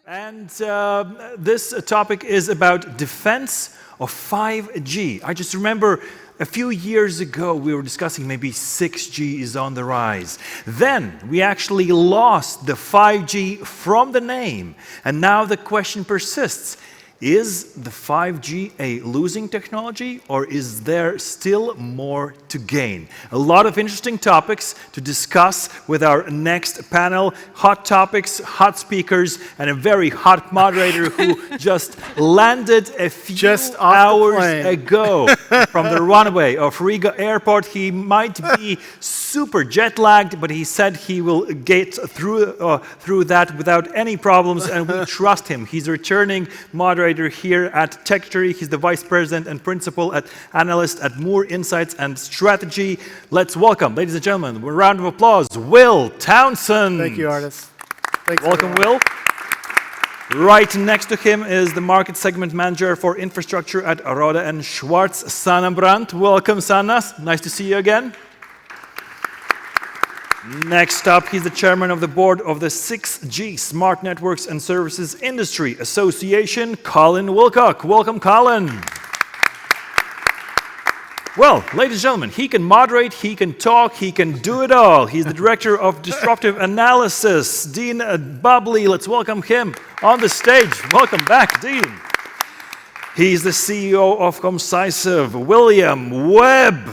And this topic is about defense of 5G. I just remember a few years ago we were discussing maybe 6G is on the rise. Then we actually lost the 5G from the name. And now the question persists. Is the 5G a losing technology, or is there still more to gain? A lot of interesting topics to discuss with our next panel. Hot topics, hot speakers, and a very hot moderator who just landed a few hours ago from the runway of Riga Airport. He might be super jet lagged, but he said he will get through that without any problems, and we trust him. He's a returning moderator here at Techtree. He's the Vice President and Principal Analyst at Moore Insights and Strategy. Let's welcome, ladies and gentlemen, a round of applause, Will Townsend. Thank you, Artis. Thanks, welcome, Will. Right next to him is the Market Segment Manager for Infrastructure at Rohde & Schwarz, Sanna Brandt. Welcome, Sanna. Nice to see you again. Next up, he's the chairman of the board of the 6G Smart Networks and Services Industry Association, Colin Wilcock. Welcome, Colin. Well, ladies and gentlemen, he can moderate, he can talk, he can do it all. He's the director of disruptive analysis, Dean Bubley. Let's welcome him on the stage. Welcome back, Dean. He's the CEO of Comcisive, William Webb.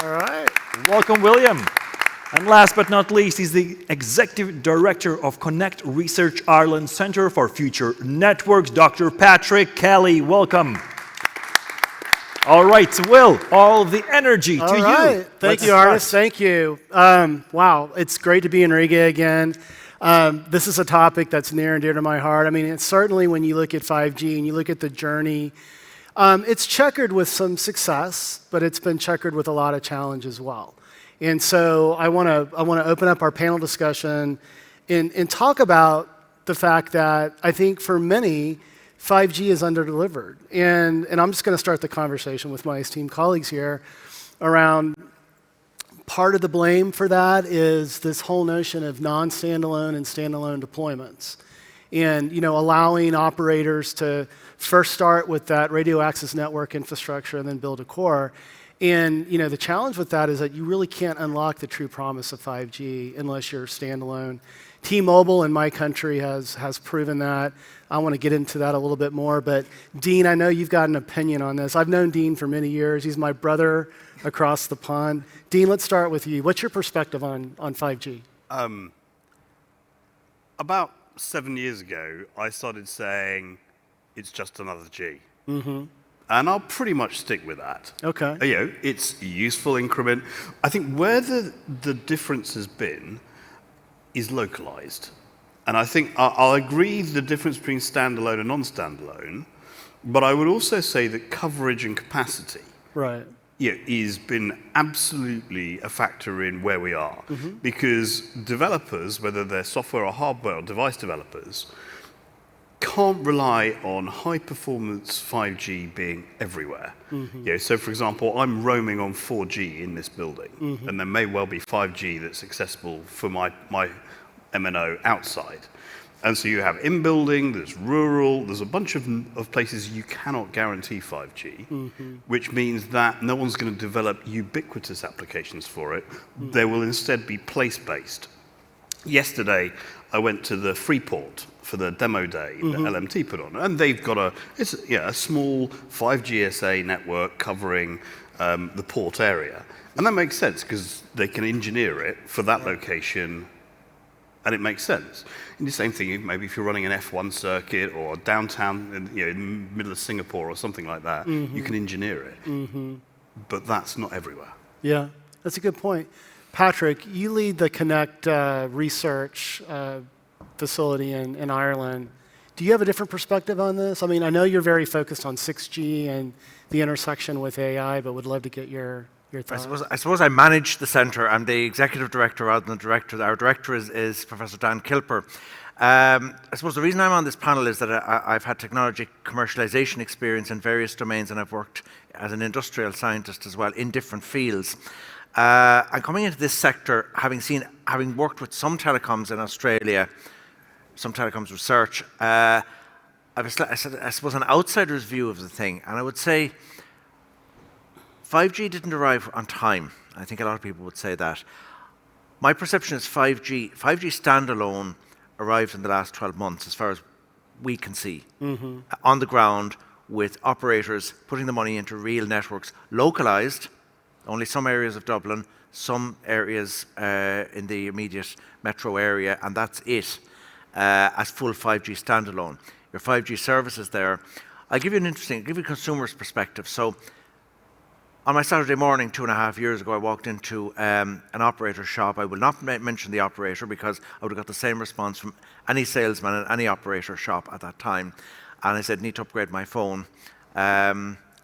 All right. Welcome, William. And last but not least, he's the Executive Director of Connect Research Ireland Centre for Future Networks, Dr. Patrick Kelly. Welcome. All right, Will, all the energy to you. Thank you, Artis. Thank you. Wow, it's great to be in Riga again. This is a topic that's near and dear to my heart. I mean, it's certainly when you look at 5G and you look at the journey, it's checkered with some success, but it's been checkered with a lot of challenge as well. And so I want to open up our panel discussion and talk about the fact that I think for many, 5G is underdelivered. And I'm just going to start the conversation with my esteemed colleagues here around part of the blame for that is this whole notion of non-standalone and standalone deployments. And allowing operators to first start with that radio access network infrastructure and then build a core. And the challenge with that is that you really can't unlock the true promise of 5G unless you're standalone. T-Mobile in my country has proven that. I want to get into that a little bit more. But Dean, I know you've got an opinion on this. I've known Dean for many years. He's my brother across the pond. Dean, let's start with you. What's your perspective on 5G? About 7 years ago, I started saying it's just another G. Mm-hmm. And I'll pretty much stick with that. Okay. It's a useful increment. I think where the difference has been is localized. And I think I'll agree the difference between standalone and non-standalone, but I would also say that coverage and capacity has been absolutely a factor in where we are. Mm-hmm. Because developers, whether they're software or hardware or device developers, can't rely on high-performance 5G being everywhere. Mm-hmm. So, for example, I'm roaming on 4G in this building, mm-hmm. and there may well be 5G that's accessible for my MNO outside. And so you have in-building, there's rural, there's a bunch of places you cannot guarantee 5G, mm-hmm. which means that no one's going to develop ubiquitous applications for it. Mm-hmm. They will instead be place-based. Yesterday, I went to the Freeport for the demo day that LMT put on. And they've got a small 5G SA network covering the port area. And that makes sense because they can engineer it for that location and it makes sense. And the same thing, maybe if you're running an F1 circuit or downtown in the middle of Singapore or something like that, you can engineer it. Mm-hmm. But that's not everywhere. Yeah, that's a good point. Patrick, you lead the Connect research facility in Ireland. Do you have a different perspective on this? I mean, I know you're very focused on 6G and the intersection with AI, but would love to get your thoughts. I suppose I manage the centre. I'm the executive director rather than the director. Our director is Professor Dan Kilper. I suppose the reason I'm on this panel is that I've had technology commercialization experience in various domains, and I've worked as an industrial scientist as well in different fields. And coming into this sector, having worked with some telecoms in Australia, some telecoms research. I suppose, an outsider's view of the thing, and I would say 5G didn't arrive on time. I think a lot of people would say that. My perception is 5G standalone arrived in the last 12 months, as far as we can see, on the ground, with operators putting the money into real networks, localized, only some areas of Dublin, some areas in the immediate metro area, and that's it, as full 5G standalone. Your 5G services there. I'll give you a consumer's perspective. So, on my Saturday morning 2.5 years ago, I walked into an operator shop. I will not mention the operator because I would have got the same response from any salesman in any operator shop at that time. And I said, need to upgrade my phone. I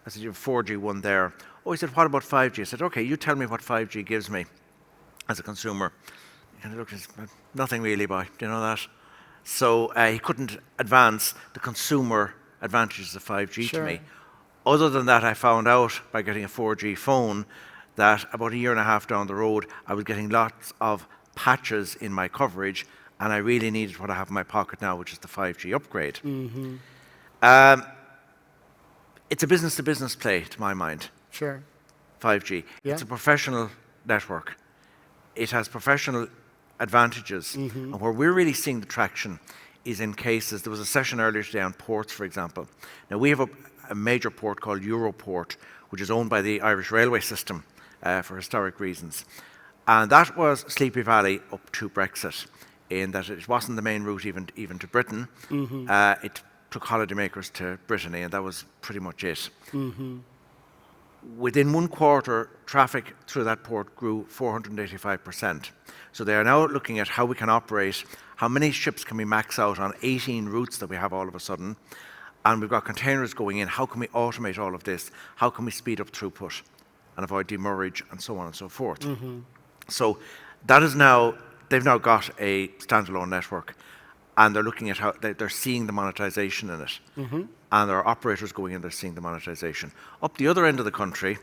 said, you have 4G one there. Oh, he said, what about 5G? I said, okay, you tell me what 5G gives me as a consumer. And he looked, nothing really, boy, do you know that? So he couldn't advance the consumer advantages of 5G to me. Other than that, I found out by getting a 4G phone that about 1.5 years down the road, I was getting lots of patches in my coverage, and I really needed what I have in my pocket now, which is the 5G upgrade. It's a business-to-business play, to my mind. 5G. It's a professional network. It has professional advantages. And where we're really seeing the traction is in cases, there was a session earlier today on ports, for example. Now, we have a major port called Europort, which is owned by the Irish railway system for historic reasons. And that was Sleepy Valley up to Brexit, in that it wasn't the main route even to Britain. It took holidaymakers to Brittany, and that was pretty much it. Within 1 quarter, traffic through that port grew 485%. So they are now looking at how we can operate, how many ships can we max out on 18 routes that we have all of a sudden, and we've got containers going in. How can we automate all of this? How can we speed up throughput and avoid demurrage and so on and so forth? So that is now, they've now got a standalone network, and they're looking at how they're seeing the monetization in it. And there are operators going in, they're seeing the monetization. Up the other end of the country,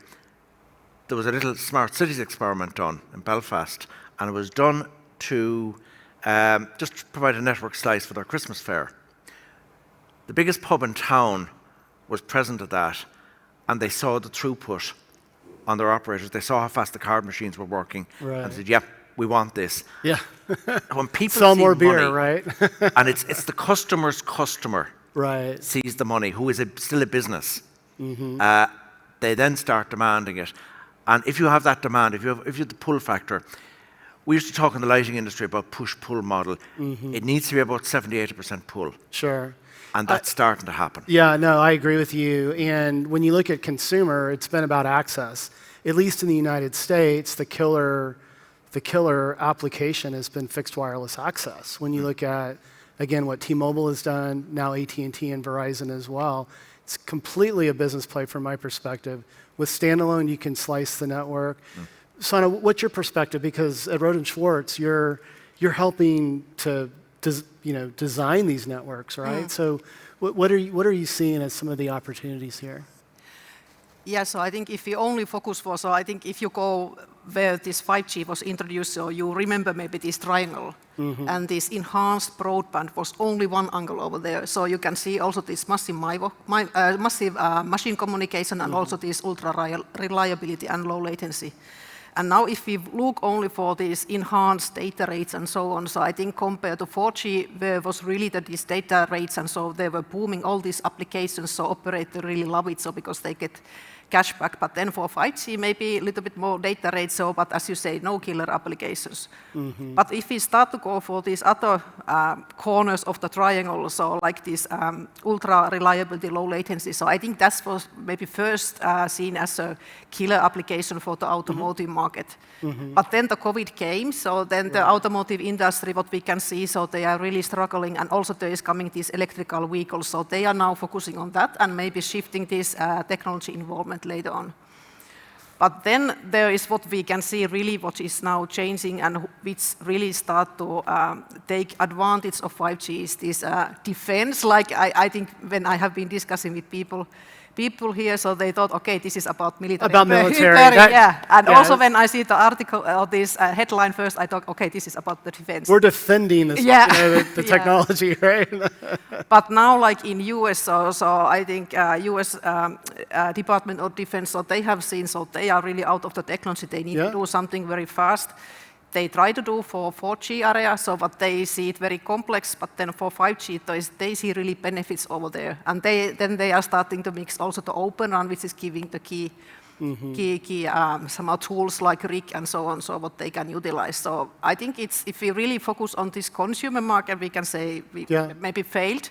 there was a little smart cities experiment done in Belfast, and it was done to just provide a network slice for their Christmas fair. The biggest pub in town was present at that, and they saw the throughput on their operators. They saw how fast the card machines were working, and they said, yep, we want this. When people sell see more beer, money, right? and it's the customer's customer sees the money, who is still a business. They then start demanding it. And if you have that demand, if you have the pull factor, we used to talk in the lighting industry about push-pull model. It needs to be about 70-80% pull. And that's starting to happen. Yeah, no, I agree with you. And when you look at consumer, it's been about access. At least in the United States, the killer application has been fixed wireless access. When you look at, again, what T-Mobile has done, now AT&T and Verizon as well, it's completely a business play from my perspective. With standalone, you can slice the network. Sana, what's your perspective? Because at Roden Schwartz, you're helping to design these networks, right? So what are you seeing as some of the opportunities here? Yeah, so I think if we only focus so I think if you go where this 5G was introduced, so you remember maybe this triangle, and this enhanced broadband was only one angle over there. So you can see also this massive machine communication and also this ultra reliability and low latency. And now if we look only for these enhanced data rates and so on, so I think compared to 4G, there was really these data rates, and so they were booming all these applications, so operators really love it, so because they get cash back. But then for 5G, maybe a little bit more data rates, so, but as you say, no killer applications. But if we start to go for these other corners of the triangle, so like this ultra reliability, low latency, so I think that was maybe first seen as a killer application for the automotive market. But then the COVID came, so then the automotive industry, what we can see, so they are really struggling, and also there is coming these electrical vehicles, so they are now focusing on that and maybe shifting this technology involvement later on. But then there is what we can see really what is now changing and which really start to take advantage of 5G is this defense. Like I think when I have been discussing with people, people here, so they thought, okay, this is about military. About military. That, yeah, and yeah, also when I see the article or this headline first, I thought, okay, this is about the defense. we're defending this, Yeah. the Yeah. technology, right? But now, like in US, so I think US Department of Defense, so they have seen, so they are really out of the technology. They need to do something very fast. They try to do for 4G area, so but they see it very complex. But then for 5G, they see really benefits over there, and then they are starting to mix also the Open RAN, which is giving the key some tools like RIG and so on, so what they can utilize. So I think it's if we really focus on this consumer market, we can say we maybe failed.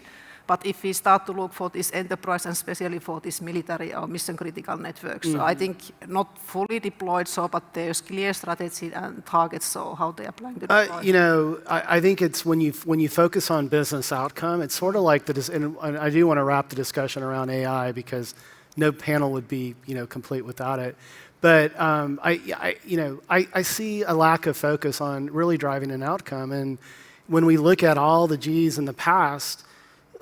But if we start to look for this enterprise and especially for this military or mission critical networks, so I think not fully deployed, so but there's clear strategy and targets, so how they are planning to deploy. You know, I think it's when you focus on business outcome, it's sort of like and I do want to wrap the discussion around AI because no panel would be complete without it. But I see a lack of focus on really driving an outcome, and when we look at all the Gs in the past.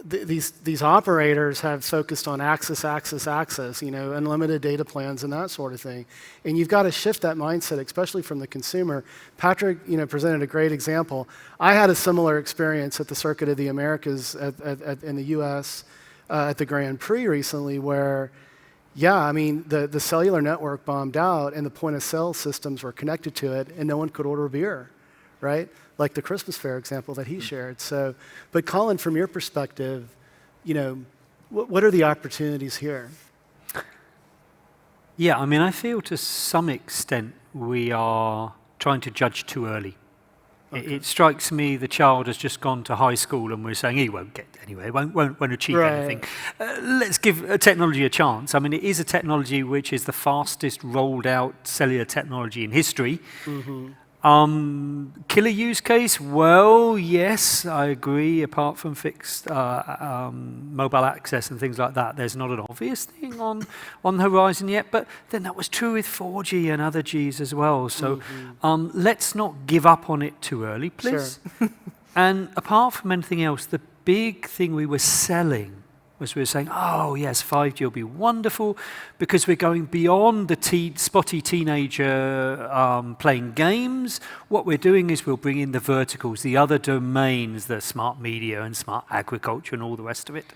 These operators have focused on access, unlimited data plans and that sort of thing. And you've got to shift that mindset, especially from the consumer. Patrick, presented a great example. I had a similar experience at the Circuit of the Americas in the U.S. At the Grand Prix recently, where, the cellular network bombed out and the point of sale systems were connected to it, and no one could order beer, right? Like the Christmas fair example that he shared. So, but Colin, from your perspective, what are the opportunities here? Yeah, I feel to some extent we are trying to judge too early. Okay. It strikes me the child has just gone to high school and we're saying he won't get anywhere, won't achieve anything. Let's give technology a chance. It is a technology which is the fastest rolled out cellular technology in history. Killer use case? Well, yes, I agree. Apart from fixed mobile access and things like that, there's not an obvious thing on the horizon yet. But then that was true with 4G and other Gs as well. So let's not give up on it too early, please. Sure. And apart from anything else, the big thing we were selling was we were saying, oh yes, 5G will be wonderful because we're going beyond the spotty teenager playing games. What we're doing is we'll bring in the verticals, the other domains, the smart media and smart agriculture and all the rest of it.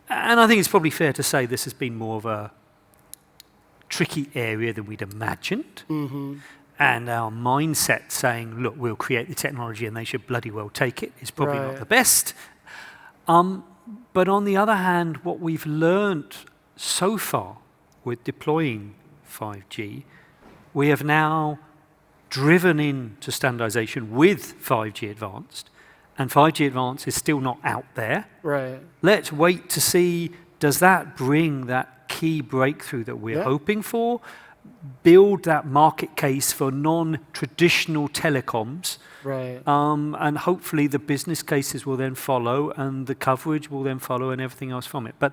And I think it's probably fair to say this has been more of a tricky area than we'd imagined. And our mindset saying, look, we'll create the technology and they should bloody well take it is probably not the best. But on the other hand, what we've learned so far with deploying 5G, we have now driven into standardization with 5G Advanced, and 5G Advanced is still not out there. Right. Let's wait to see, does that bring that key breakthrough that we're hoping for, build that market case for non-traditional telecoms, and hopefully the business cases will then follow and the coverage will then follow and everything else from it. But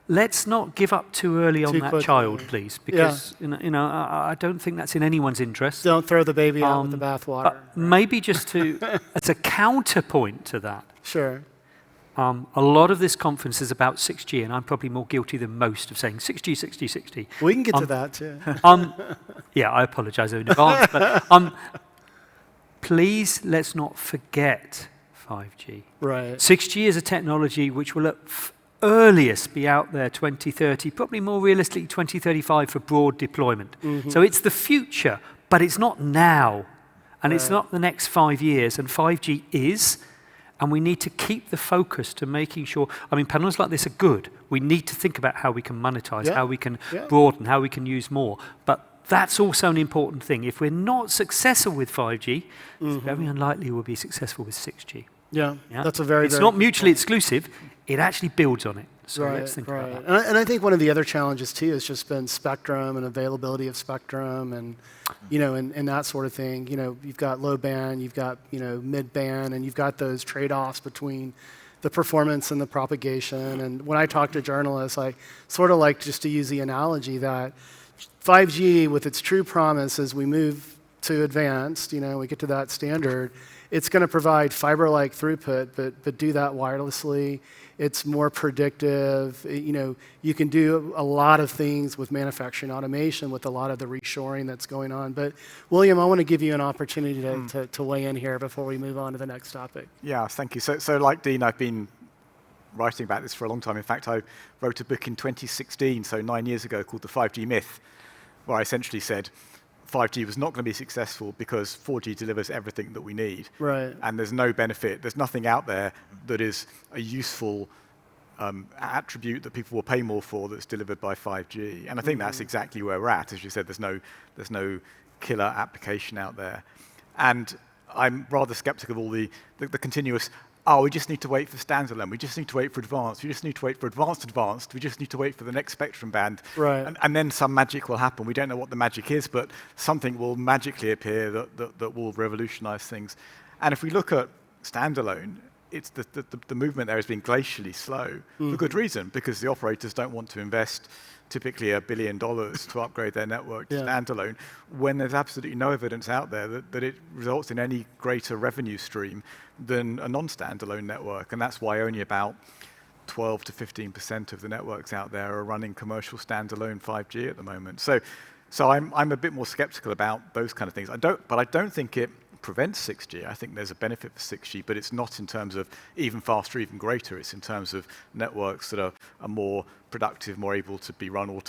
let's not give up too early on that child, please, because I don't think that's in anyone's interest. Don't throw the baby out with the bathwater. But maybe just to, as a counterpoint to that, sure. A lot of this conference is about 6G, and I'm probably more guilty than most of saying 6G, 6G, 6G. We can get to that too. Yeah, I apologize in advance, but please let's not forget 5G. Right. 6G is a technology which will at earliest be out there 2030, probably more realistically 2035 for broad deployment. So it's the future, but it's not now, and it's not the next 5 years, and 5G is. And we need to keep the focus to making sure, panels like this are good. We need to think about how we can monetize, how we can broaden, how we can use more. But that's also an important thing. If we're not successful with 5G, it's very unlikely we'll be successful with 6G. Yeah, that's a very, It's not mutually exclusive. It actually builds on it. So let's think about that. And I think one of the other challenges too has just been spectrum and availability of spectrum and and that sort of thing. You've got low band, you've got mid band, and you've got those trade-offs between the performance and the propagation. And when I talk to journalists, I sort of like just to use the analogy that 5G, with its true promise as we move to advanced, we get to that standard, it's going to provide fiber-like throughput, but do that wirelessly. It's more predictive. You can do a lot of things with manufacturing automation with a lot of the reshoring that's going on. But William, I want to give you an opportunity to weigh in here before we move on to the next topic. Yeah, thank you. So like Dean, I've been writing about this for a long time. In fact, I wrote a book in 2016, so 9 years ago, called The 5G Myth, where I essentially said 5G was not going to be successful because 4G delivers everything that we need. Right. And there's no benefit. There's nothing out there that is a useful attribute that people will pay more for that's delivered by 5G. And I think that's exactly where we're at. As you said, there's no killer application out there. And I'm rather skeptical of all the continuous, we just need to wait for standalone. We just need to wait for advanced. We just need to wait for advanced. We just need to wait for the next spectrum band. Right. And then some magic will happen. We don't know what the magic is, but something will magically appear that will revolutionize things. And if we look at standalone, it's the movement there has been glacially slow for good reason, because the operators don't want to invest typically $1 billion to upgrade their network to standalone, when there's absolutely no evidence out there that it results in any greater revenue stream than a non-standalone network. And that's why only about 12 to 15% of the networks out there are running commercial standalone 5G at the moment. So I'm a bit more skeptical about those kind of things. But I don't think it prevents 6G. I think there's a benefit for 6G, but it's not in terms of even faster, even greater. It's in terms of networks that are more productive, more able to be run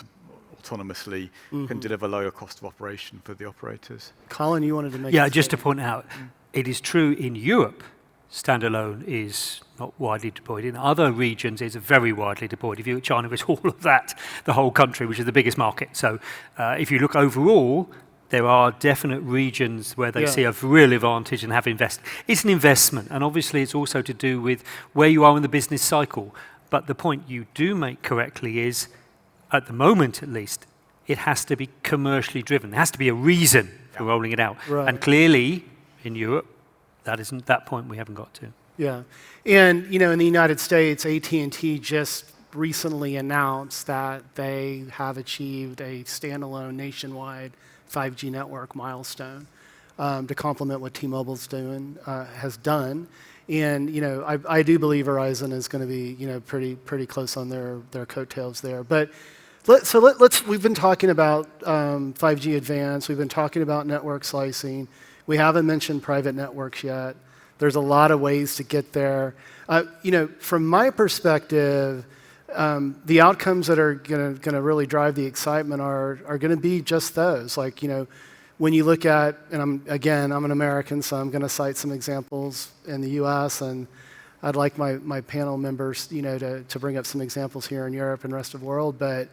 autonomously, can deliver lower cost of operation for the operators. Colin, you wanted to make just to point out, it is true in Europe, standalone is not widely deployed. In other regions, it's very widely deployed. If you look at China, it's all of that, the whole country, which is the biggest market. So if you look overall, there are definite regions where they see a real advantage and have invested. It's an investment, and obviously it's also to do with where you are in the business cycle. But the point you do make correctly is, at the moment at least, it has to be commercially driven. There has to be a reason for rolling it out. Right. And clearly, in Europe, that isn't that point we haven't got to. Yeah, and in the United States, AT&T just recently announced that they have achieved a standalone nationwide 5G network milestone to complement what T-Mobile's has done. And I do believe Verizon is going to be pretty close on their coattails there. But we've been talking about 5G Advanced. We've been talking about network slicing. We haven't mentioned private networks yet. There's a lot of ways to get there. From my perspective, the outcomes that are going to really drive the excitement are going to be just those. Like, when you look at, and I'm an American, so I'm going to cite some examples in the U.S., and I'd like my panel members, to bring up some examples here in Europe and the rest of the world. But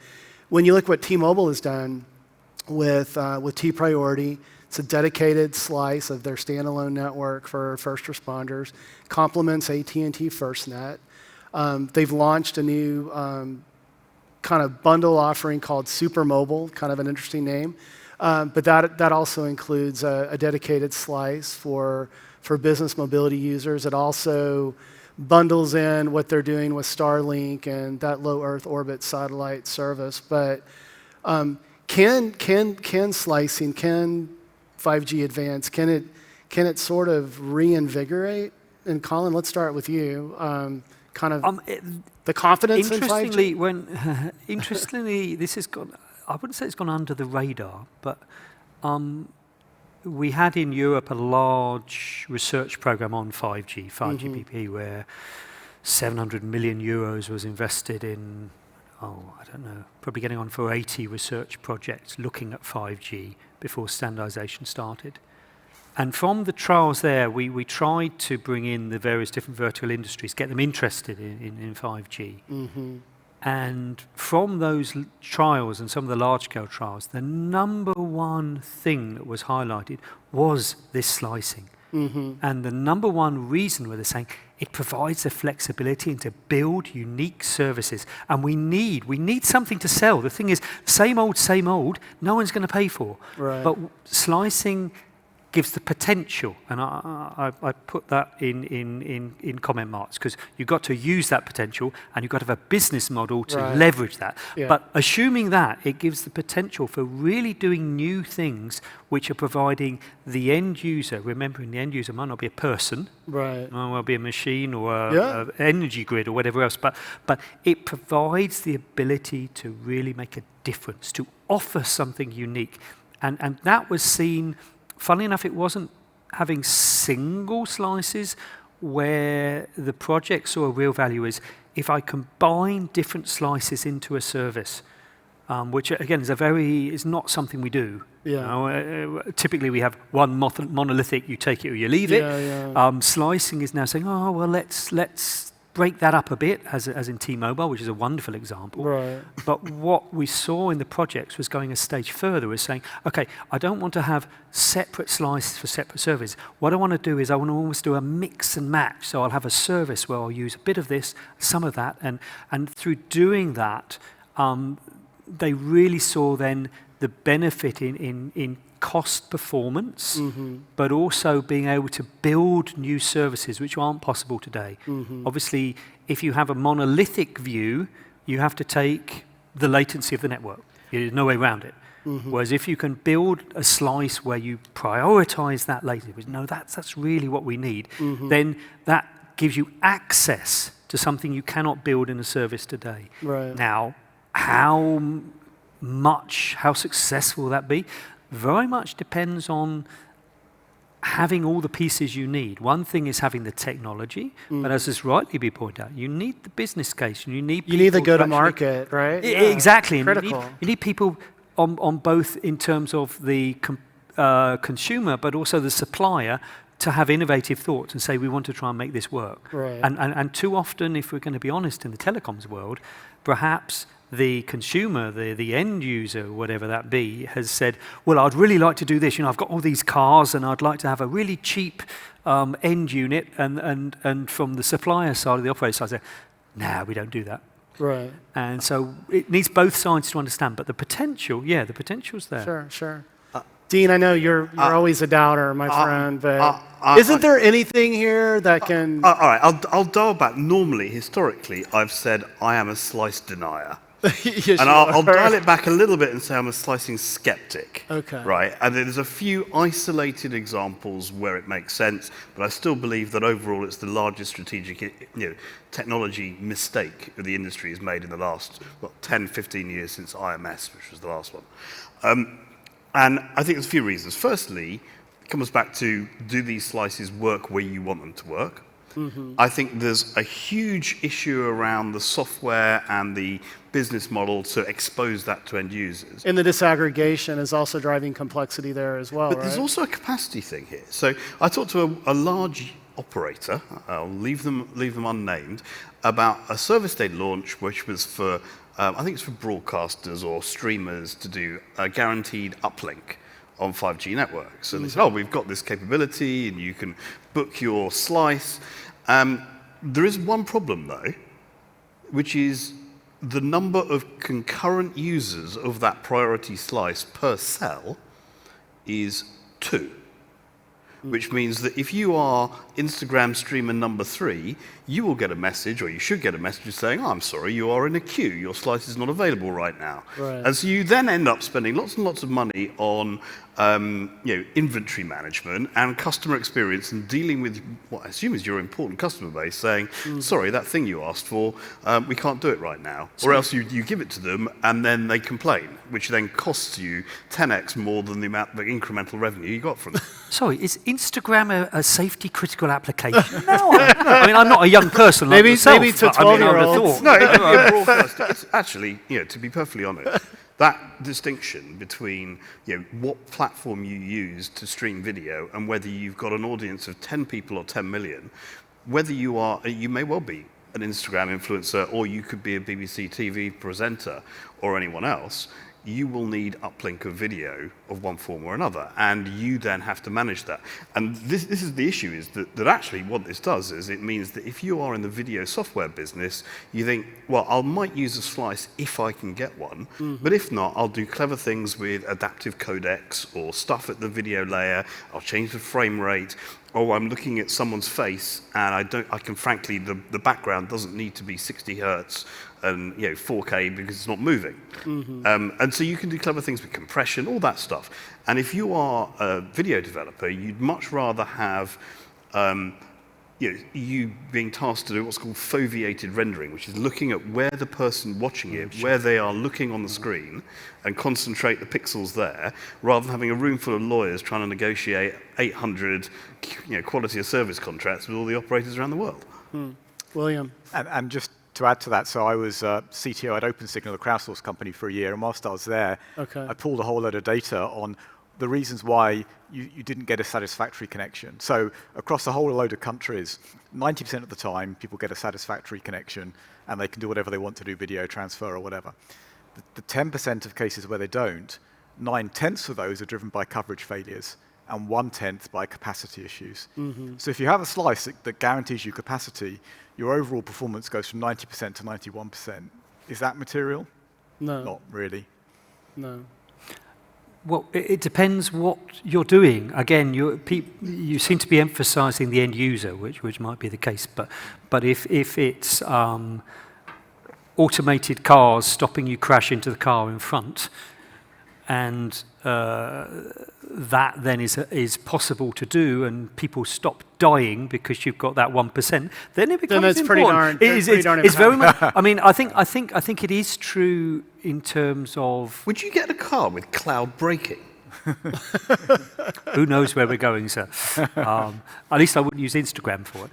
when you look what T-Mobile has done with T-Priority, it's a dedicated slice of their standalone network for first responders, complements AT&T FirstNet. They've launched a new kind of bundle offering called Super Mobile, kind of an interesting name. But that also includes a dedicated slice for business mobility users. It also bundles in what they're doing with Starlink and that low Earth orbit satellite service. But can slicing, can 5G Advanced, can it sort of reinvigorate? And Colin, let's start with you. The confidence in 5G? Interestingly, this has gone, I wouldn't say it's gone under the radar, but we had in Europe a large research program on 5GBP, where 700 million euros was invested in, I don't know, probably getting on for 80 research projects looking at 5G before standardization started. And from the trials there, we tried to bring in the various different vertical industries, get them interested in 5G. And from those trials and some of the large-scale trials, the number one thing that was highlighted was this slicing. And the number one reason where they're saying it provides the flexibility to build unique services. And we need something to sell. The thing is, same old, no one's going to pay for. Right. But slicing gives the potential, and I put that in comment marks, because you've got to use that potential and you've got to have a business model to leverage that. Yeah. But assuming that, it gives the potential for really doing new things which are providing the end user, remembering the end user might not be a person, Right. it might well be a machine or an energy grid or whatever else, but it provides the ability to really make a difference, to offer something unique. And that was seen, funnily enough, it wasn't having single slices where the project saw a real value is if I combine different slices into a service, which again is not something we do. Yeah. You know, typically we have one monolithic, you take it or you leave it. Slicing is now saying, oh, well, let's break that up a bit, as in T-Mobile, which is a wonderful example. Right. But what we saw in the projects was going a stage further, was saying, okay, I don't want to have separate slices for separate services. What I want to do is I want to almost do a mix and match. So I'll have a service where I'll use a bit of this, some of that, and through doing that, they really saw then the benefit in cost performance, but also being able to build new services which aren't possible today. Obviously, if you have a monolithic view, you have to take the latency of the network. There's no way around it. Whereas if you can build a slice where you prioritize that latency, which, no, that's really what we need, then that gives you access to something you cannot build in a service today. Right. Now, how successful will that be? Very much depends on having all the pieces you need. One thing is having the technology, but as has rightly been pointed out, you need the business case, and you need You need the go-to-market, right? Exactly. And Critical. you need people on both in terms of the consumer, but also the supplier, to have innovative thoughts and say, we want to try and make this work. Right. And too often, if we're going to be honest, in the telecoms world, perhaps the consumer, the end user, whatever that be, has said, well, I'd really like to do this. You know, I've got all these cars and I'd like to have a really cheap end unit. And from the supplier side, or the operator side, say, nah, we don't do that. Right. And so it needs both sides to understand. But the potential, the potential's there. Sure. Dean, I know you're always a doubter, my friend, but isn't there anything here that can... All right, I'll dial back. Normally, historically, I've said I am a slice denier. Yes, and I'll dial it back a little bit and say I'm a slicing skeptic. Okay. Right, and there's a few isolated examples where it makes sense, but I still believe that overall it's the largest strategic, technology mistake that the industry has made in the last 10, 15 years since IMS, which was the last one. And I think there's a few reasons. Firstly, it comes back to, do these slices work where you want them to work? I think there's a huge issue around the software and the business model to expose that to end users. And the disaggregation is also driving complexity there as well, But there's also a capacity thing here. So I talked to a large operator, I'll leave them unnamed, about a service they launched, which was for, I think it's for broadcasters or streamers to do a guaranteed uplink on 5G networks. And they said, we've got this capability and you can book your slice. There is one problem though, which is the number of concurrent users of that priority slice per cell is 2. Which means that if you are Instagram streamer number 3, you will get a message, or you should get a message saying, I'm sorry, you are in a queue. Your slice is not available right now. Right. And so you then end up spending lots and lots of money on inventory management and customer experience and dealing with what I assume is your important customer base saying, sorry, that thing you asked for, we can't do it right now. Or else you give it to them and then they complain, which then costs you 10x more than the amount of incremental revenue you got from them. Sorry, is Instagram a safety critical application? No. I mean, I'm not a young person like Maybe yourself, to but I mean, I would have 12-year-olds. thought. No, it can be a broadcast. It's actually, to be perfectly honest, that distinction between what platform you use to stream video and whether you've got an audience of 10 people or 10 million, whether you may well be an Instagram influencer or you could be a BBC TV presenter or anyone else, you will need uplink of video of one form or another, and you then have to manage that. And this is the issue, is that actually what this does is it means that if you are in the video software business, you think, well, I might use a slice if I can get one, but if not, I'll do clever things with adaptive codecs or stuff at the video layer, I'll change the frame rate, or I'm looking at someone's face and I can frankly, the background doesn't need to be 60 hertz and 4K because it's not moving. And so you can do clever things with compression, all that stuff. And if you are a video developer, you'd much rather have you being tasked to do what's called foveated rendering, which is looking at where the person watching it, where they are looking on the screen, and concentrate the pixels there, rather than having a room full of lawyers trying to negotiate 800 quality of service contracts with all the operators around the world. William? And just to add to that, so I was CTO at OpenSignal, a crowdsource company, for a year, and whilst I was there, I pulled a whole load of data on the reasons why you didn't get a satisfactory connection. So across a whole load of countries, 90% of the time, people get a satisfactory connection, and they can do whatever they want to do, video transfer or whatever. The 10% of cases where they don't, 9/10 of those are driven by coverage failures, and 1/10 by capacity issues. So if you have a slice that guarantees you capacity, your overall performance goes from 90% to 91%. Is that material? No. Not really. No. Well, it depends what you're doing. Again, you seem to be emphasising the end user, which might be the case. But if it's automated cars stopping you crash into the car in front, and that then is possible to do, and people stop dying because you've got that 1%, then it becomes that's important. pretty darn It's very much. I mean, I think it is true in terms of. Would you get a car with cloud braking? Who knows where we're going, sir? At least I wouldn't use Instagram for it.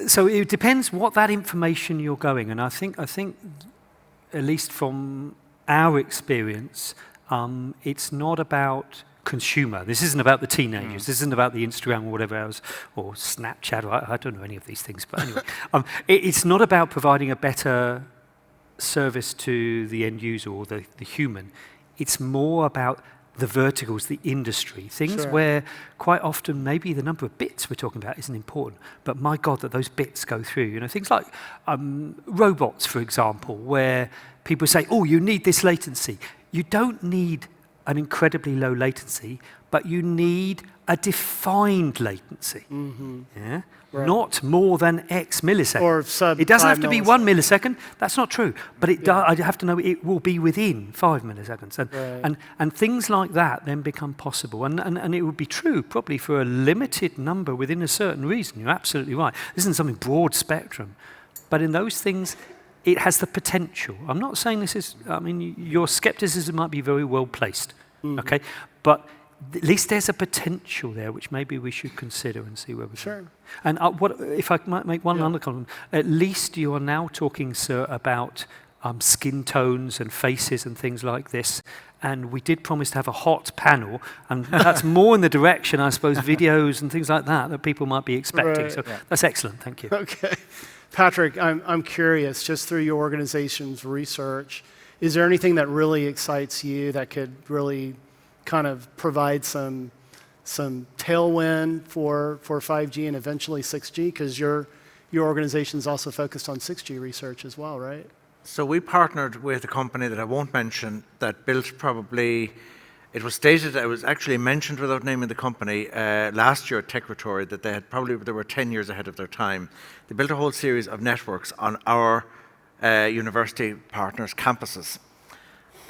So it depends what that information you're going, and I think at least from our experience, it's not about consumer. This isn't about the teenagers. This isn't about the Instagram or whatever else, or Snapchat. I don't know any of these things, but anyway, it's not about providing a better service to the end user or the human. It's more about the verticals, the industry, things where quite often maybe the number of bits we're talking about isn't important, but my God, that those bits go through. Things like robots, for example, where people say, oh, you need this latency. You don't need an incredibly low latency, but you need a defined latency. Yeah? Right. Not more than X milliseconds. Or sub it doesn't have to be 1 millisecond. millisecond. That's not true. But I have to know it will be within 5 milliseconds. And things like that then become possible. And it would be true probably for a limited number within a certain reason. You're absolutely right. This isn't something broad spectrum. But in those things, it has the potential. I'm not saying this is, your skepticism might be very well placed, okay? But at least there's a potential there, which maybe we should consider and see where we go. And if I might make one other comment, at least you are now talking, sir, about skin tones and faces and things like this. And we did promise to have a hot panel, and that's more in the direction, I suppose, videos and things like that people might be expecting. So that's excellent. Thank you. Okay. Patrick, I'm curious, just through your organization's research, is there anything that really excites you that could really kind of provide some tailwind for 5G and eventually 6G? Because your organization is also focused on 6G research as well, right? So we partnered with a company that I won't mention that built probably, it was stated, it was actually mentioned without naming the company last year at Techratory that they were 10 years ahead of their time. They built a whole series of networks on our university partners' campuses,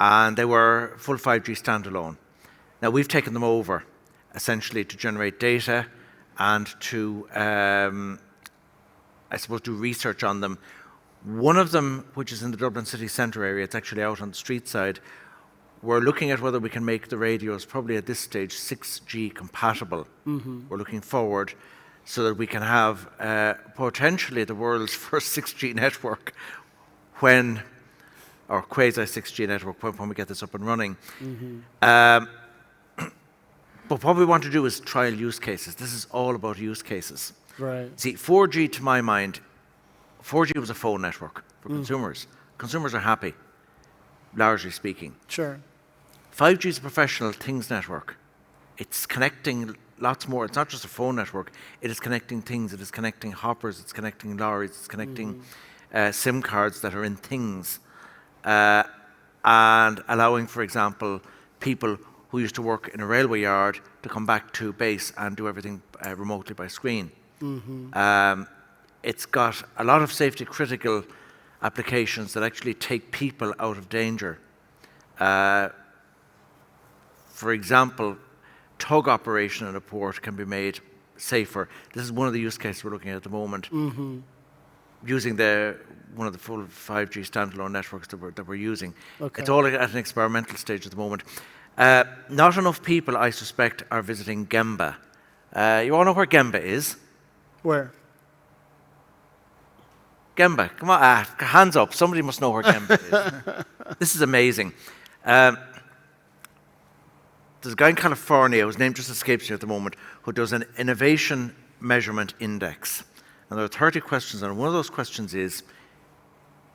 and they were full 5G standalone. Now we've taken them over essentially to generate data and to, I suppose, do research on them. One of them, which is in the Dublin city centre area, it's actually out on the street side, we're looking at whether we can make the radios, probably at this stage, 6G compatible. We're looking forward so that we can have potentially the world's first 6G network or quasi 6G network when we get this up and running. But what we want to do is trial use cases. This is all about use cases. Right. See, 4G, to my mind, 4G was a phone network for consumers. Consumers are happy. largely speaking. Sure. 5G is a professional things network. It's connecting lots more. It's not just a phone network. It is connecting things. It is connecting hoppers. It's connecting lorries. It's connecting SIM cards that are in things. And allowing, for example, people who used to work in a railway yard to come back to base and do everything remotely by screen. It's got a lot of safety critical applications that actually take people out of danger. For example, tug operation in a port can be made safer. This is one of the use cases we're looking at the moment. Using one of the full 5G standalone networks that we're using. Okay. It's all at an experimental stage at the moment. Not enough people, I suspect, are visiting Gemba. You all know where Gemba is? Where? Gemba, come on, hands up. Somebody must know where Gemba is. This is amazing. There's a guy in California whose name just escapes me at the moment who does an innovation measurement index. And there are 30 questions, and one of those questions is,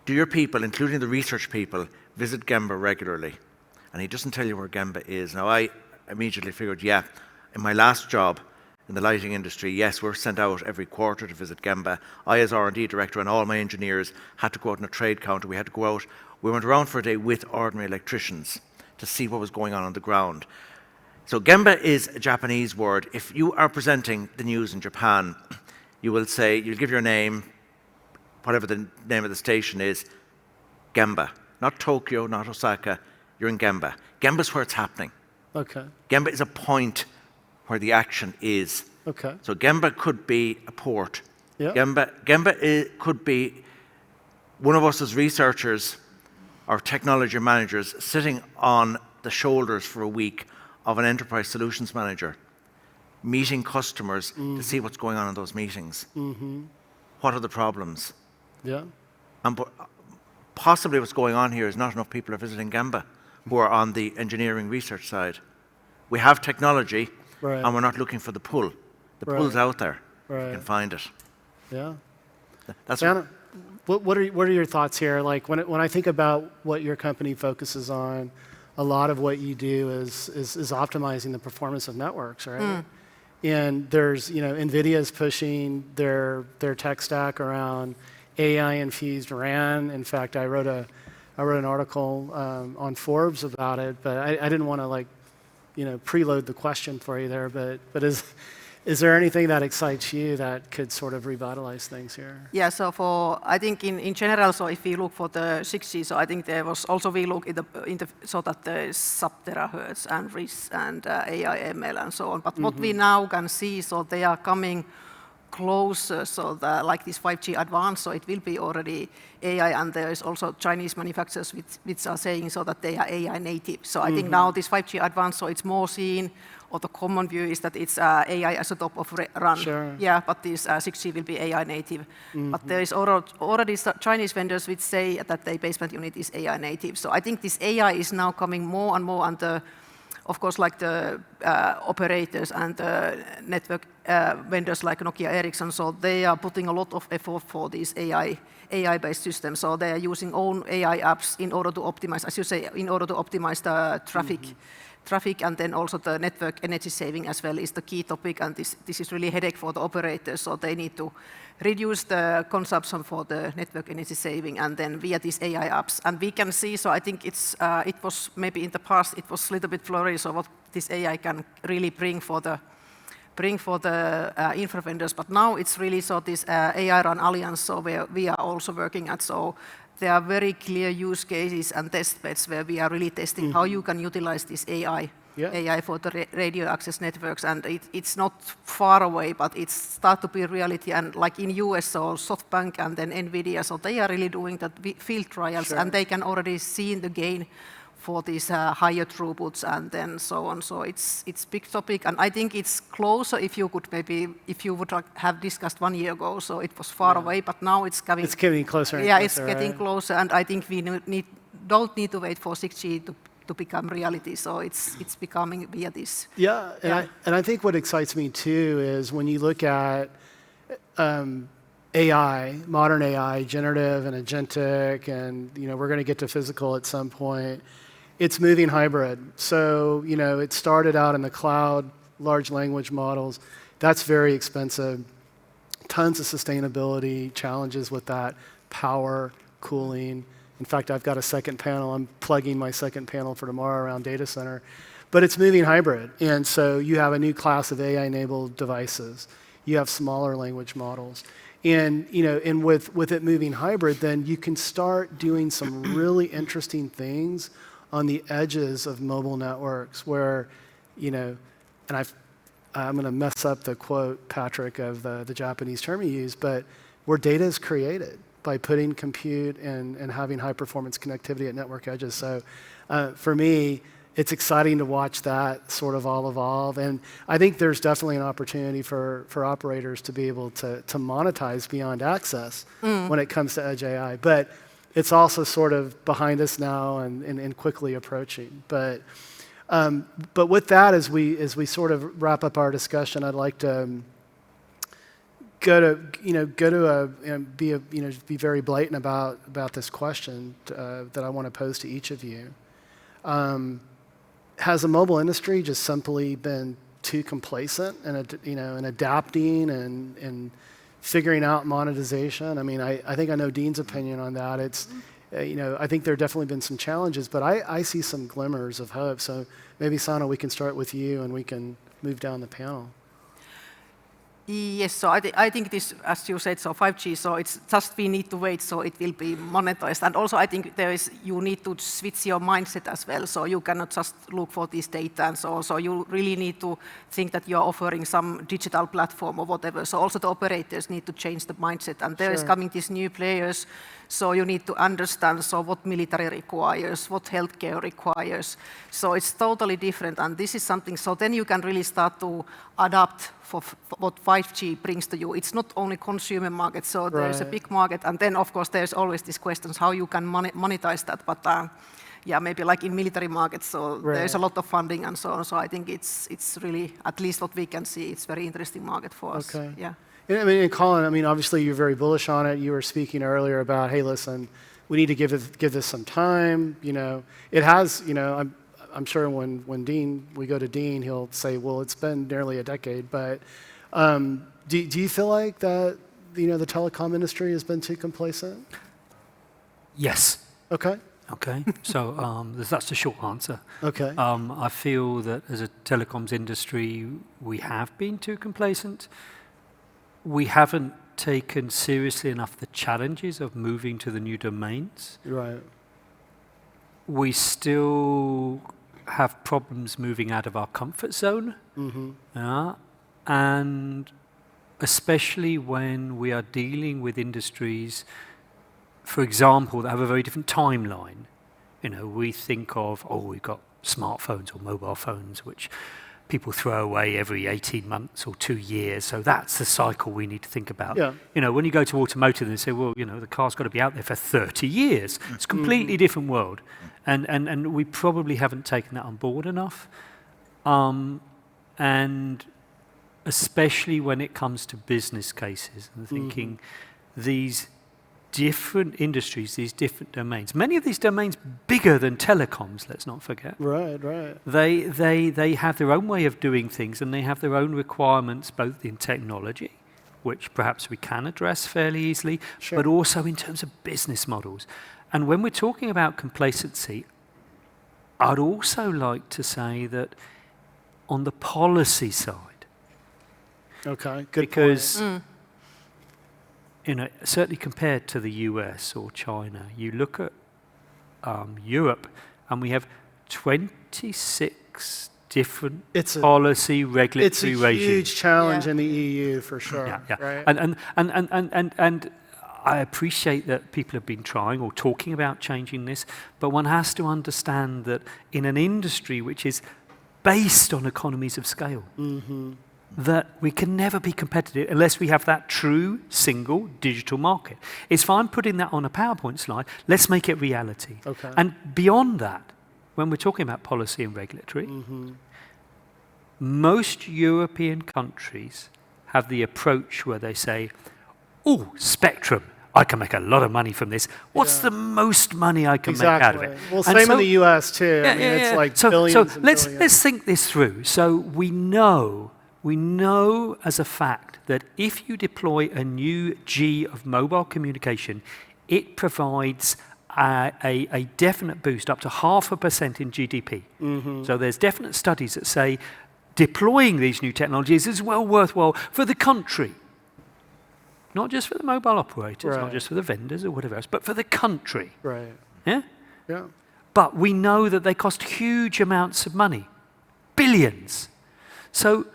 do your people, including the research people, visit Gemba regularly? And he doesn't tell you where Gemba is. Now, I immediately figured, yeah, in my last job in the lighting industry, yes, we're sent out every quarter to visit Gemba. I, as R&D director, and all my engineers had to go out on a trade counter. We had to go out. We went around for a day with ordinary electricians to see what was going on the ground. So Gemba is a Japanese word. If you are presenting the news in Japan, you will say, you'll give your name, whatever the name of the station is, Gemba. Not Tokyo, not Osaka, you're in Gemba. Gemba's where it's happening. Okay. Gemba is a point where the action is. Okay. So Gemba could be a port. Yeah. Gemba could be one of us as researchers or technology managers sitting on the shoulders for a week of an enterprise solutions manager, meeting customers to see what's going on in those meetings. What are the problems? Yeah. And possibly what's going on here is not enough people are visiting Gemba who are on the engineering research side. We have technology, Right. and we're not looking for the pull. The Right. pull's out there. Right. You can find it. Yeah. That's Anna, what are your thoughts here? Like when I think about what your company focuses on, a lot of what you do is optimizing the performance of networks, right? And there's, NVIDIA is pushing their tech stack around AI-infused RAN. In fact, I wrote an article on Forbes about it, but I didn't want to preload the question for you there. But is there anything that excites you that could sort of revitalize things here? Yeah, so I think in general, so if we look for the 6G, so I think there was also we look so that there is sub-terahertz and RIS and AI, ML and so on. But what we now can see, so they are coming closer, so like this 5G advanced, so it will be already AI, and there is also Chinese manufacturers which are saying so that they are AI native. So I think now this 5G advanced, so it's more seen, or the common view is that it's AI as a top of run. Sure. Yeah, but this 6G will be AI native. But there is already Chinese vendors which say that their baseband unit is AI native. So I think this AI is now coming more and more under, of course, like the operators and the network vendors like Nokia, Ericsson, so they are putting a lot of effort for these AI-based systems. So they are using own AI apps in order to optimize, as you say, in order to optimize the traffic, and then also the network energy saving as well is the key topic, and this is really a headache for the operators, so they need to reduce the consumption for the network energy saving, and then via these AI apps. And we can see, so I think it was maybe in the past, it was a little bit blurry, so what this AI can really bring for the infra vendors, but now it's really so this AI Run Alliance, so where we are also working at, so there are very clear use cases and test beds where we are really testing how you can utilize this AI for the radio access networks, and it's not far away, but it's start to be reality. And like in US, so SoftBank and then NVIDIA, so they are really doing that field trials, and they can already see the gain for these higher throughputs and then so on. So it's big topic, and I think it's closer if you would have discussed 1 year ago, so it was far away, but now it's coming. It's getting closer and closer. closer, It's getting closer, and I think we don't need to wait for 6G to become reality, so it's becoming via this. Yeah, and I think what excites me too is when you look at AI, modern AI, generative and agentic, and we're going to get to physical at some point. It's moving hybrid. So it started out in the cloud, large language models. That's very expensive. Tons of sustainability challenges with that, power, cooling. In fact, I've got a second panel. I'm plugging my second panel for tomorrow around data center. But it's moving hybrid. And so you have a new class of AI-enabled devices. You have smaller language models. And with it moving hybrid, then you can start doing some really interesting things on the edges of mobile networks where, and I'm going to mess up the quote, Patrick, of the Japanese term you used, but where data is created by putting compute and having high-performance connectivity at network edges. So for me, it's exciting to watch that sort of all evolve. And I think there's definitely an opportunity for operators to be able to monetize beyond access when it comes to edge AI. But it's also sort of behind us now and quickly approaching. But with that, as we sort of wrap up our discussion, I'd like to be very blatant about this question that I want to pose to each of you. Has the mobile industry just simply been too complacent and adapting and figuring out monetization? I mean, I think I know Dean's opinion on that. It's I think there have definitely been some challenges, but I see some glimmers of hope. So maybe, Sana, we can start with you and we can move down the panel. Yes, so I think this, as you said, so 5G, so it's just we need to wait so it will be monetized. And also I think you need to switch your mindset as well, so you cannot just look for this data and so on. So you really need to think that you're offering some digital platform or whatever. So also the operators need to change the mindset. And there is coming these new players, so you need to understand what military requires, what healthcare requires. So it's totally different, and this is something, so then you can really start to adapt for what 5G brings to you. It's not only consumer market, so there's a big market, and then of course there's always these questions how you can monetize that, but yeah, maybe like in military markets, so there's a lot of funding and so on, so I think it's really, at least what we can see, it's very interesting market for us. Okay. Yeah. I mean, and Colin, obviously you're very bullish on it. You were speaking earlier about, hey, listen, we need to give this some time. It has, I'm sure when we go to Dean, he'll say, well, it's been nearly a decade. But do you feel like that, the telecom industry has been too complacent? Yes. Okay. Okay. So that's the short answer. Okay. I feel that as a telecoms industry, we have been too complacent. We haven't taken seriously enough the challenges of moving to the new domains. Right. We still have problems moving out of our comfort zone. And especially when we are dealing with industries, for example, that have a very different timeline. We think of, we've got smartphones or mobile phones, which people throw away every 18 months or 2 years. So that's the cycle we need to think about. Yeah. When you go to automotive, they say, well, the car's got to be out there for 30 years. It's a completely different world. And we probably haven't taken that on board enough. And especially when it comes to business cases and thinking these different industries, these different domains. Many of these domains bigger than telecoms, let's not forget. Right. They have their own way of doing things, and they have their own requirements, both in technology, which perhaps we can address fairly easily, but also in terms of business models. And when we're talking about complacency, I'd also like to say that on the policy side, okay, good because point. certainly compared to the US or China, you look at Europe, and we have 26 different policy regulatory regimes. It's a huge challenge in the EU for sure. Yeah. Right? And I appreciate that people have been trying or talking about changing this, but one has to understand that in an industry which is based on economies of scale, that we can never be competitive unless we have that true single digital market. It's fine putting that on a PowerPoint slide. Let's make it reality. Okay. And beyond that, when we're talking about policy and regulatory, most European countries have the approach where they say, oh, spectrum. I can make a lot of money from this. What's the most money I can make out of it? Well, And same in the U.S. too. I mean, it's like billions So and let's billions. think this through. So we know as a fact that if you deploy a new G of mobile communication, it provides a definite boost up to 0.5% in GDP. So there's definite studies that say deploying these new technologies is well worthwhile for the country. Not just for the mobile operators, not just for the vendors or whatever else, but for the country. Right. Yeah? Yeah. But we know that they cost huge amounts of money, billions. So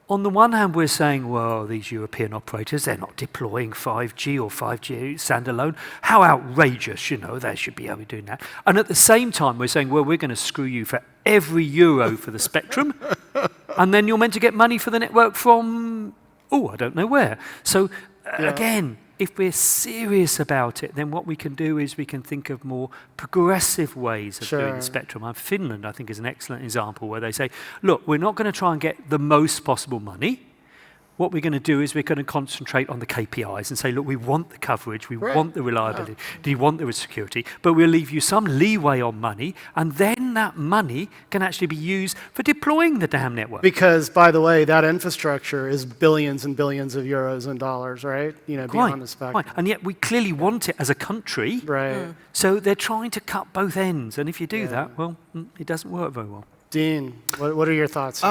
on the one hand, we're saying, well, these European operators, they're not deploying 5G or 5G standalone. How outrageous, they should be able to do that. And at the same time, we're saying, well, we're going to screw you for every euro for the spectrum, and then you're meant to get money for the network from, I don't know where. So again, if we're serious about it, then what we can do is we can think of more progressive ways of doing the spectrum. And Finland, I think, is an excellent example where they say, look, we're not going to try and get the most possible money. What we're going to do is we're going to concentrate on the KPIs and say, look, we want the coverage, we want the reliability, we want the security, but we'll leave you some leeway on money, and then that money can actually be used for deploying the damn network. Because, by the way, that infrastructure is billions and billions of euros and dollars, right? Beyond the spectrum. Right. And yet we clearly want it as a country. Right. So they're trying to cut both ends, and if you do that, well, it doesn't work very well. Dean, what are your thoughts?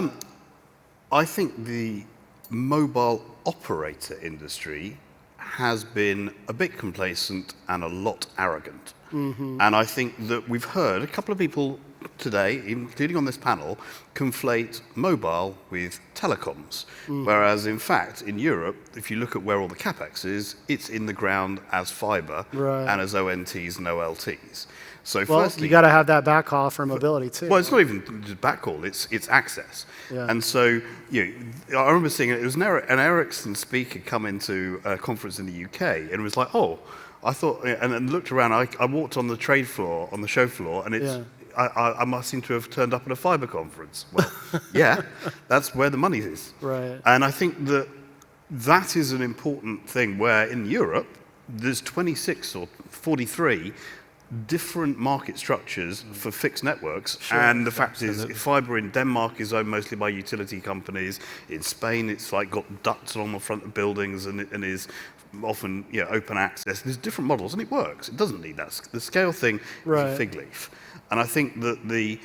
I think the mobile operator industry has been a bit complacent and a lot arrogant. And I think that we've heard a couple of people today, including on this panel, conflate mobile with telecoms. Whereas in fact, in Europe, if you look at where all the capex is, it's in the ground as fiber and as ONTs and OLTs. So firstly, you got to have that backhaul for mobility too. Well, it's not even just backhaul; it's access. And so, I remember seeing it was an Ericsson speaker come into a conference in the UK, and it was like, I thought, and then looked around. I walked on the trade floor, on the show floor, and it's. I must seem to have turned up at a fiber conference. Well, that's where the money is. Right. And I think that is an important thing. Where in Europe, there's 26 or 43. Different market structures for fixed networks, and the fact is, fibre in Denmark is owned mostly by utility companies. In Spain, it's like got ducts along the front of buildings and is often open access. There's different models, and it works. It doesn't need that. The scale thing is a fig leaf, and I think that the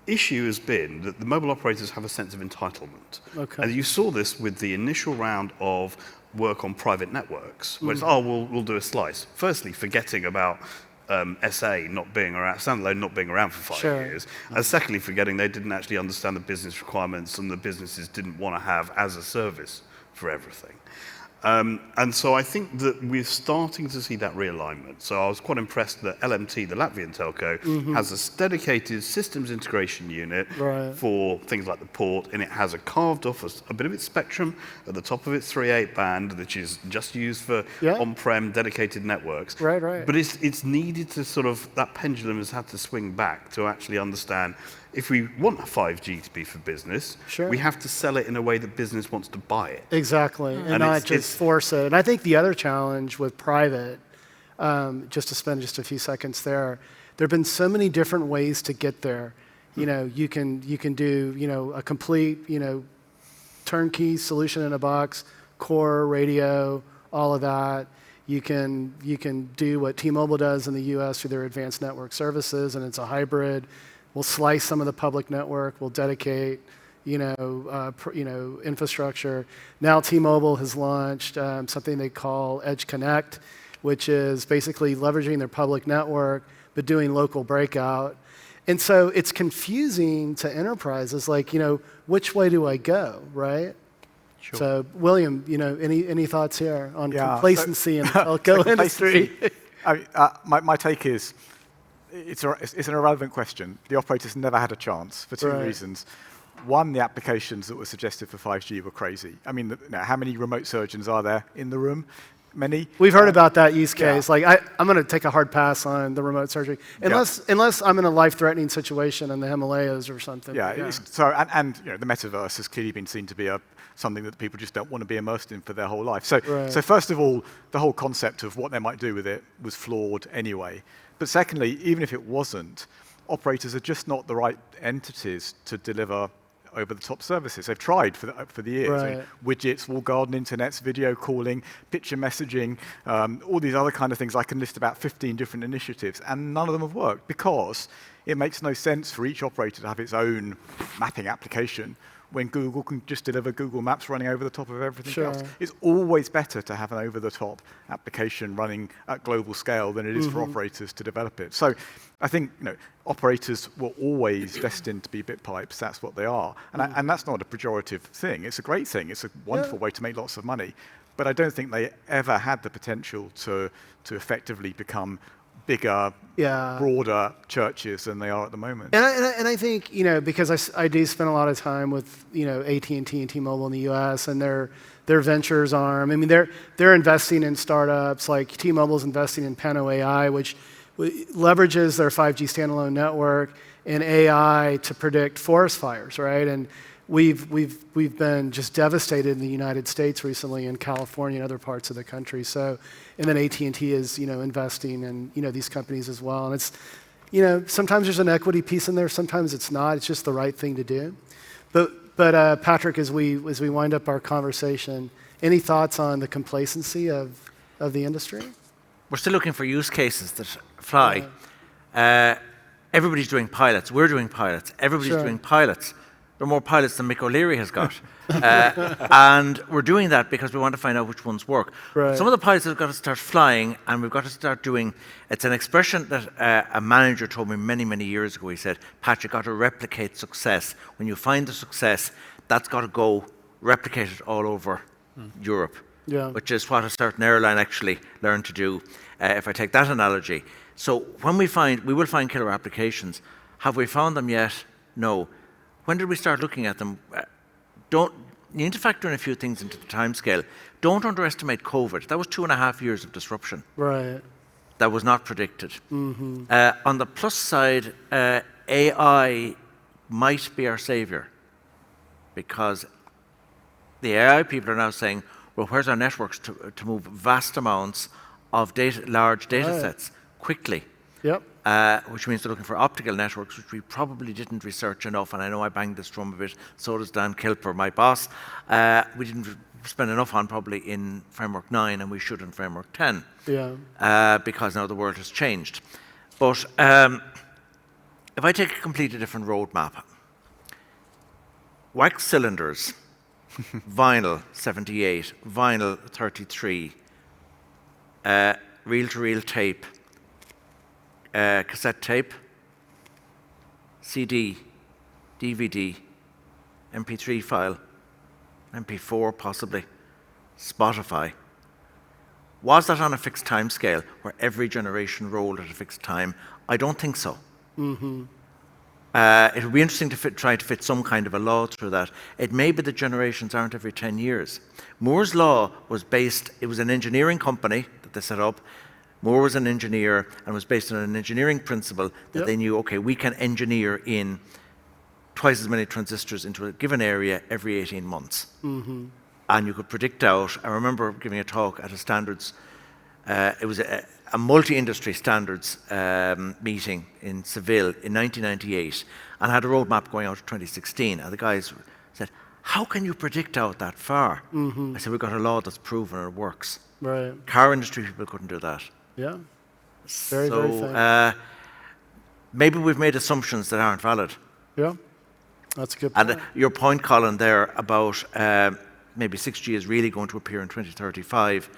issue has been that the mobile operators have a sense of entitlement, and you saw this with the initial round of work on private networks, where it's, we'll do a slice. Firstly, forgetting about SA not being around, standalone not being around for 5 years. And secondly, forgetting they didn't actually understand the business requirements and the businesses didn't want to have as a service for everything. And so I think that we're starting to see that realignment. So I was quite impressed that LMT, the Latvian telco, has a dedicated systems integration unit for things like the port, and it has carved off a bit of its spectrum at the top of its 3.8 band, which is just used for on-prem dedicated networks. But it's needed to that pendulum has had to swing back to actually understand, if we want 5G to be for business, we have to sell it in a way that business wants to buy it. Exactly, and not just force it. And I think the other challenge with private, just to spend just a few seconds there have been so many different ways to get there. You can do a complete turnkey solution in a box, core radio, all of that. You can do what T-Mobile does in the U.S. through their advanced network services, and it's a hybrid. We'll slice some of the public network. We'll dedicate, infrastructure. Now T-Mobile has launched something they call Edge Connect, which is basically leveraging their public network but doing local breakout. And so it's confusing to enterprises, like, which way do I go, right? Sure. So William, any thoughts here on complacency in the telco industry? My take is, it's an irrelevant question. The operators never had a chance for two reasons. One, the applications that were suggested for 5G were crazy. I mean, how many remote surgeons are there in the room? many. We've heard about that use case. Yeah. Like, I'm going to take a hard pass on the remote surgery, unless I'm in a life-threatening situation in the Himalayas or something. Yeah, and you know, the metaverse has clearly been seen to be something that people just don't want to be immersed in for their whole life. So, so first of all, the whole concept of what they might do with it was flawed anyway. But secondly, even if it wasn't, operators are just not the right entities to deliver over-the-top services. They've tried for the years. I mean, widgets, walled garden internets, video calling, picture messaging, all these other kind of things. I can list about 15 different initiatives, and none of them have worked because it makes no sense for each operator to have its own mapping application when Google can just deliver Google Maps running over the top of everything else. It's always better to have an over-the-top application running at global scale than it is for operators to develop it. So I think operators were always destined to be bit pipes. That's what they are. And that's not a pejorative thing. It's a great thing. It's a wonderful way to make lots of money. But I don't think they ever had the potential to effectively become bigger, broader churches than they are at the moment. And I think, because I do spend a lot of time with, AT&T and T-Mobile in the US and their ventures arm. I mean, they're investing in startups, like T-Mobile's investing in Pano AI, which leverages their 5G standalone network and AI to predict forest fires, right? And we've been just devastated in the United States recently, in California and other parts of the country. So, and then AT&T is investing in these companies as well. And it's sometimes there's an equity piece in there, sometimes it's not. It's just the right thing to do. But Patrick, as we wind up our conversation, any thoughts on the complacency of the industry? We're still looking for use cases that fly. Everybody's doing pilots. We're doing pilots. Everybody's doing pilots. There are more pilots than Mick O'Leary has got. And we're doing that because we want to find out which ones work. Some of the pilots have got to start flying, and we've got to start doing, it's an expression that a manager told me many, many years ago. He said, Pat, you've got to replicate success. When you find the success, that's got to go replicate it all over Europe, which is what a certain airline actually learned to do, if I take that analogy. So when we will find killer applications. Have we found them yet? No. When did we start looking at them? You need to factor in a few things into the timescale. Don't underestimate COVID. That was 2.5 years of disruption. Right. That was not predicted. On the plus side, AI might be our savior, because the AI people are now saying, well, where's our networks to move vast amounts of large data sets quickly? Which means they're looking for optical networks, which we probably didn't research enough. And I know I banged this drum a bit, so does Dan Kilper, my boss. We didn't spend enough on probably in Framework 9, and we should in Framework 10. Because now the world has changed. But if I take a completely different roadmap, wax cylinders, vinyl 78, vinyl 33, reel-to-reel tape, cassette tape, CD, DVD, MP3 file, MP4 possibly, Spotify. Was that on a fixed time scale where every generation rolled at a fixed time? I don't think so. It would be interesting to try to fit some kind of a law through that. It may be that generations aren't every 10 years. Moore's law was it was an engineering company that they set up. Moore was an engineer and was based on an engineering principle that they knew, okay, we can engineer in twice as many transistors into a given area every 18 months. And you could predict out. I remember giving a talk at a standards, it was a multi-industry standards meeting in Seville in 1998, and had a roadmap going out to 2016. And the guys said, how can you predict out that far? I said, we've got a law that's proven it works. Car industry people couldn't do that. Very fair. Maybe we've made assumptions that aren't valid. That's a good point. And your point, Colin, there about maybe 6G is really going to appear in 2035.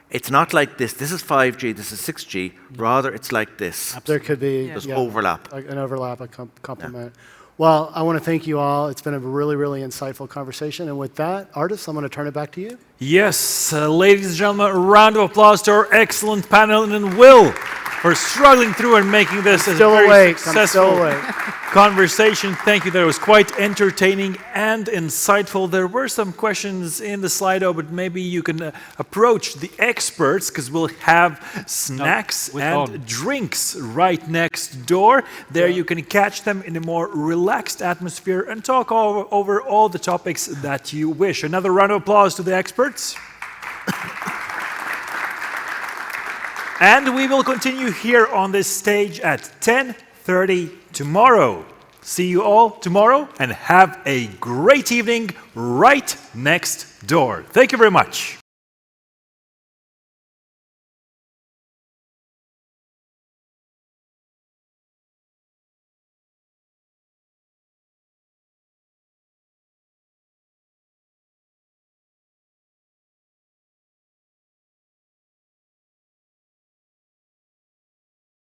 It's not like this. This is 5G, this is 6G. Rather, it's like this. There could be There's overlap. An overlap, a complement. Well, I want to thank you all. It's been a really, really insightful conversation. And with that, Artis, I'm going to turn it back to you. Yes, ladies and gentlemen, a round of applause to our excellent panel, and Will for struggling through and making this a very successful conversation. Thank you. That was quite entertaining and insightful. There were some questions in the Slido, but maybe you can approach the experts because we'll have snacks and drinks right next door. There you can catch them in a more relaxed atmosphere and talk over all the topics that you wish. Another round of applause to the experts. And we will continue here on this stage at 10:30 tomorrow. See you all tomorrow and have a great evening right next door. Thank you very much.